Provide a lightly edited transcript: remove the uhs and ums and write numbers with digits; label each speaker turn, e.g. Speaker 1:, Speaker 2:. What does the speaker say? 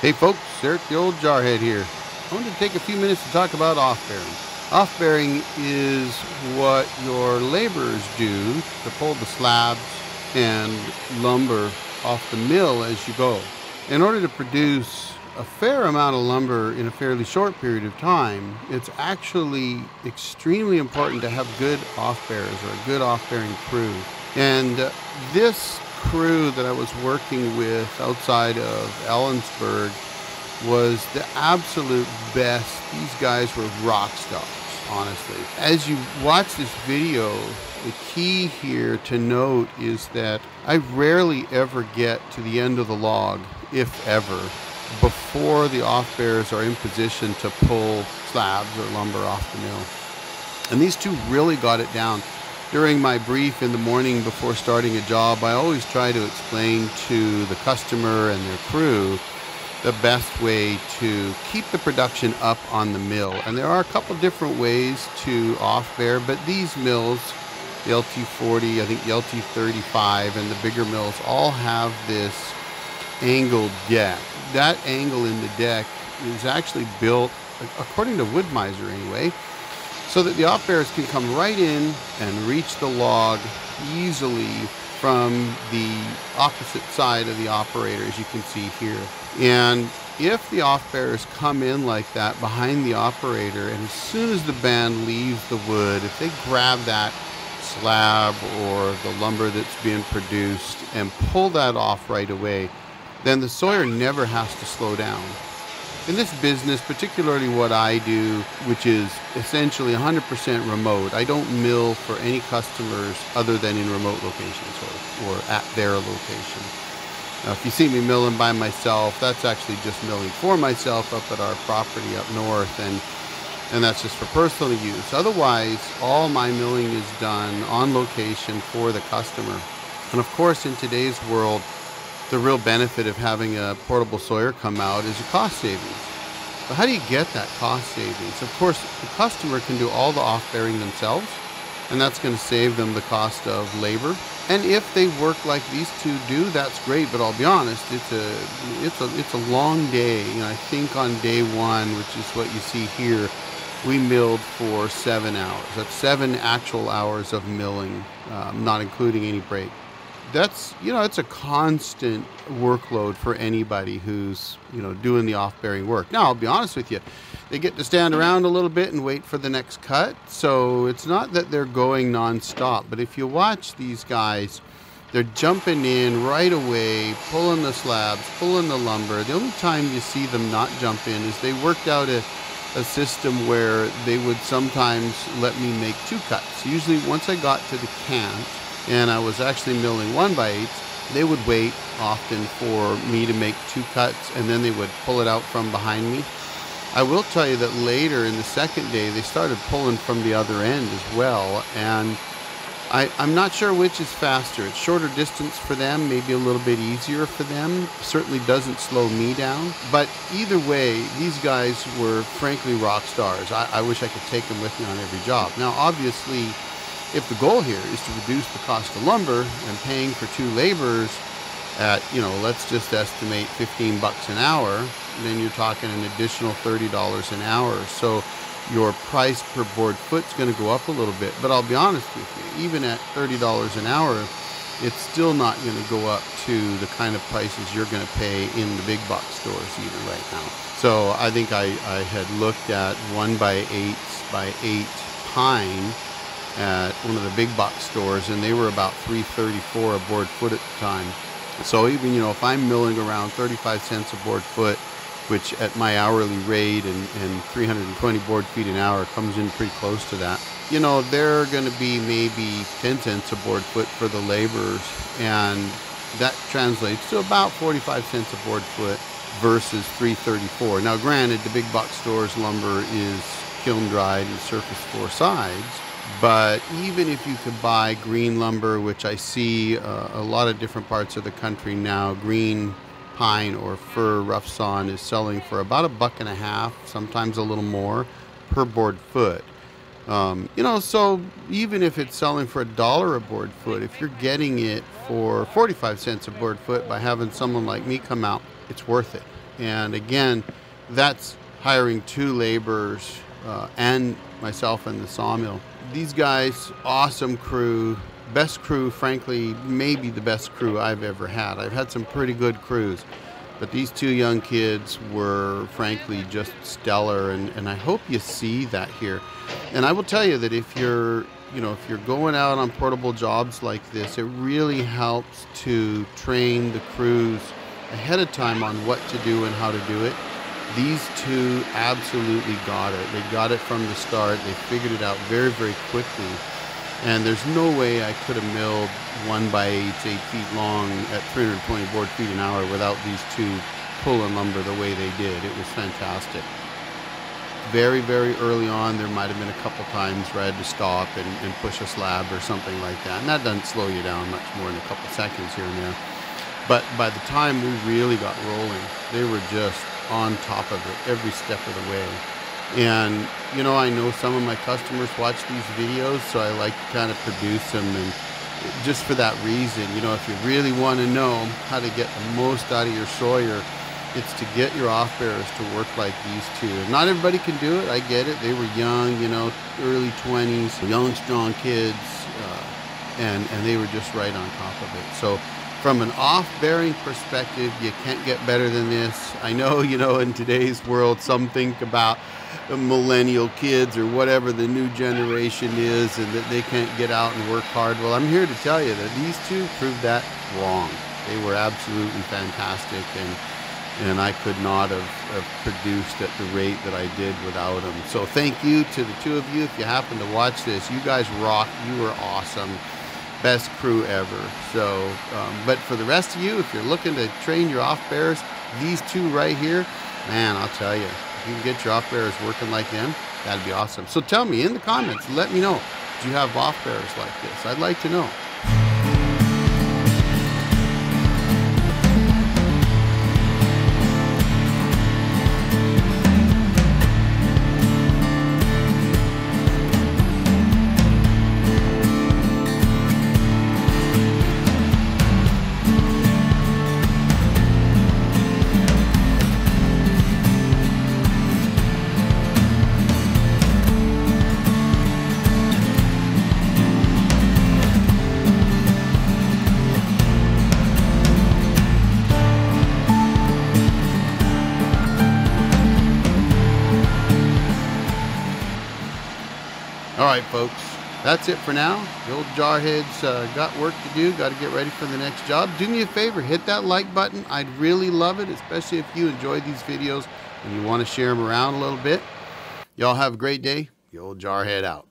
Speaker 1: Hey folks, Eric the Old Jarhead here. I wanted to take a few minutes to talk about off-bearing. Off-bearing is what your laborers do to pull the slabs and lumber off the mill as you go. In order to produce a fair amount of lumber in a fairly short period of time, it's actually extremely important to have good off-bearers or a good off-bearing crew. And this crew that I was working with outside of Ellensburg was the absolute best. These guys were rock stars, honestly. As you watch this video, the key here to note is that I rarely ever get to the end of the log, if ever, before the off-bearers are in position to pull slabs or lumber off the mill. And these two really got it down. During my brief in the morning before starting a job, I always try to explain to the customer and their crew the best way to keep the production up on the mill. And there are a couple different ways to off-bear, but these mills, the LT40, I think the LT35, and the bigger mills all have this angled deck. That angle in the deck is actually built, according to wood-mizer anyway, so that the off-bearers can come right in and reach the log easily from the opposite side of the operator, as you can see here. And if the off-bearers come in like that behind the operator, and as soon as the band leaves the wood, if they grab that slab or the lumber that's being produced and pull that off right away, then the sawyer never has to slow down. In this business, particularly what I do, which is essentially 100% remote, I don't mill for any customers other than in remote locations or at their location. Now, if you see me milling by myself, that's actually just milling for myself up at our property up north, and that's just for personal use. Otherwise, all my milling is done on location for the customer. And of course, in today's world, the real benefit of having a portable sawyer come out is a cost savings. But how do you get that cost savings? Of course, the customer can do all the off-bearing themselves, and that's going to save them the cost of labor. And if they work like these two do, that's great. But I'll be honest, it's a long day. You know, I think on day one, which is what you see here, we milled for 7 hours. That's 7 actual hours of milling, not including any break. That's, it's a constant workload for anybody who's, doing the off-bearing work. Now, I'll be honest with you, they get to stand around a little bit and wait for the next cut. So it's not that they're going nonstop, but if you watch these guys, they're jumping in right away, pulling the slabs, pulling the lumber. The only time you see them not jump in is they worked out a system where they would sometimes let me make 2 cuts. Usually once I got to the cant, and I was actually milling 1/8, they would wait often for me to make 2 cuts, and then they would pull it out from behind me. I will tell you that later in the second day, they started pulling from the other end as well, and I'm not sure which is faster. It's shorter distance for them, maybe a little bit easier for them. Certainly doesn't slow me down. But either way, these guys were frankly rock stars. I wish I could take them with me on every job. Now, obviously, if the goal here is to reduce the cost of lumber and paying for 2 laborers at, let's just estimate $15 an hour, then you're talking an additional $30 an hour. So your price per board foot is going to go up a little bit. But I'll be honest with you, even at $30 an hour, it's still not going to go up to the kind of prices you're going to pay in the big box stores even right now. So I think I had looked at 1/8 by 8 pine at one of the big box stores, and they were about $3.34 a board foot at the time. So even, if I'm milling around 35 cents a board foot, which at my hourly rate and 320 board feet an hour comes in pretty close to that, they're going to be maybe 10 cents a board foot for the laborers, and that translates to about 45 cents a board foot versus $3.34. Now, granted, the big box stores lumber is kiln dried and surface 4 sides, but even if you could buy green lumber, which I see a lot of different parts of the country now, green pine or fir rough sawn is selling for about $1.50, sometimes a little more, per board foot. So even if it's selling for $1 a board foot, if you're getting it for 45 cents a board foot by having someone like me come out, it's worth it. And again, that's hiring 2 laborers and myself and the sawmill. These guys, awesome crew, best crew, frankly, maybe the best crew I've ever had. I've had some pretty good crews, but these 2 young kids were frankly just stellar, and I hope you see that here. And I will tell you that if you're going out on portable jobs like this, it really helps to train the crews ahead of time on what to do and how to do it. These 2 absolutely got it. They got it from the start. They figured it out very, very quickly. And there's no way I could have milled 1x8s, 8 feet long at 320 board feet an hour without these 2 pulling lumber the way they did. It was fantastic. Very, very early on, there might have been a couple times where I had to stop and push a slab or something like that. And that doesn't slow you down much more than a couple seconds here and there. But by the time we really got rolling, they were just on top of it every step of the way. And I know some of my customers watch these videos, so I like to kind of produce them, and just for that reason, if you really want to know how to get the most out of your sawyer, it's to get your off bearers to work like these 2. And not everybody can do it, I get it. They were young, early 20s, young, strong kids, and they were just right on top of it. So from an off-bearing perspective, you can't get better than this. I know, in today's world, some think about the millennial kids or whatever the new generation is, and that they can't get out and work hard. Well, I'm here to tell you that these 2 proved that wrong. They were absolutely fantastic, and I could not have produced at the rate that I did without them. So thank you to the 2 of you. If you happen to watch this, you guys rock. You were awesome. Best crew ever. So, but for the rest of you, if you're looking to train your off-bearers, these 2 right here, man, I'll tell you, if you can get your off-bearers working like them, that'd be awesome. So tell me in the comments, let me know, do you have off-bearers like this? I'd like to know. All right, folks, that's it for now. The old jarhead's got work to do, got to get ready for the next job. Do me a favor, hit that like button. I'd really love it, especially if you enjoy these videos and you want to share them around a little bit. Y'all have a great day. The old jarhead out.